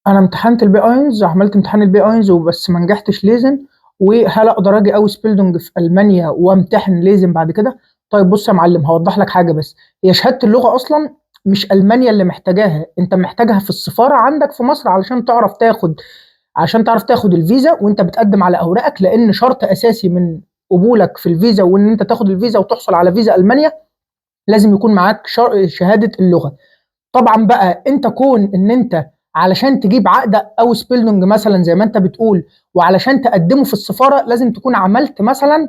أنا امتحنت البي أينز، عملت امتحان البي أينز وبس ما نجحتش ليزن. وهل أقدر أجي أوسبيلدونج في ألمانيا وامتحن ليزن بعد كده؟ طيب بص يا معلم، هوضح لك حاجة بس. هي شهادة اللغة أصلا مش ألمانيا اللي محتاجاها، أنت محتاجها في السفارة عندك في مصر عشان تعرف تاخد الفيزا وأنت بتقدم على أوراقك، لأن شرط أساسي من قبولك في الفيزا وإن أنت تاخد الفيزا وتحصل على فيزا ألمانيا لازم يكون معاك شهادة اللغة. طبعا بقى انت كون ان انت علشان تجيب عقد او سبيلدونج مثلا زي ما انت بتقول، وعلشان تقدمه في السفاره لازم تكون عملت مثلا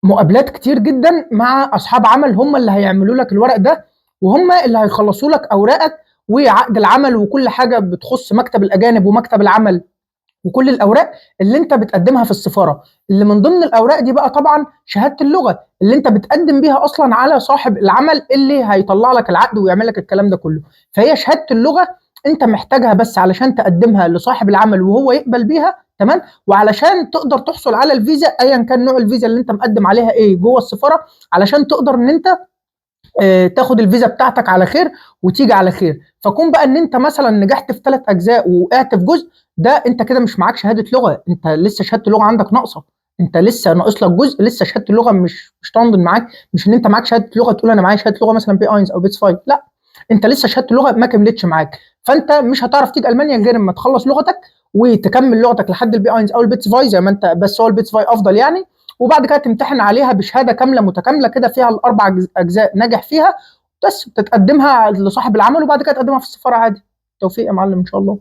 مقابلات كتير جدا مع اصحاب عمل هم اللي هيعملوا لك الورق ده، وهم اللي هيخلصوا لك اوراقك وعقد العمل وكل حاجه بتخص مكتب الاجانب ومكتب العمل وكل الاوراق اللي انت بتقدمها في السفاره. اللي من ضمن الاوراق دي بقى طبعا شهاده اللغه اللي انت بتقدم بيها اصلا على صاحب العمل اللي هيطلع لك العقد ويعمل لك الكلام ده كله. فهي شهاده اللغه انت محتاجها بس علشان تقدمها لصاحب العمل وهو يقبل بيها، تمام؟ وعلشان تقدر تحصل على الفيزا ايا كان نوع الفيزا اللي انت مقدم عليها ايه جوه السفاره، علشان تقدر ان انت تاخد الفيزا بتاعتك على خير وتيجي على خير. فكون بقى ان انت مثلا نجحت في 3 اجزاء ووقعت في جزء، ده انت كده مش معاك شهاده لغه، انت لسه شهاده اللغه عندك ناقصه، انت لسه ناقص لك جزء، لسه شهاده اللغه مش تنضن معاك. مش ان انت معاك شهاده لغه تقول انا معايا شهاده لغه مثلا بي اينز او بيتس 5، لا، انت لسه شهاده اللغه ما كملتش معاك. فانت مش هتعرف تيجي المانيا غير اما تخلص لغتك وتكمل لغتك لحد البي اينز او البيتس فاي زي ما انت، بس هو البيتس فاي افضل يعني. وبعد كده تمتحن عليها بشهاده كامله متكامله كده فيها ال4 اجزاء ناجح فيها، بس بتقدمها لصاحب العمل وبعد كده تقدمها في السفاره عادي. توفيق يا معلم ان شاء الله.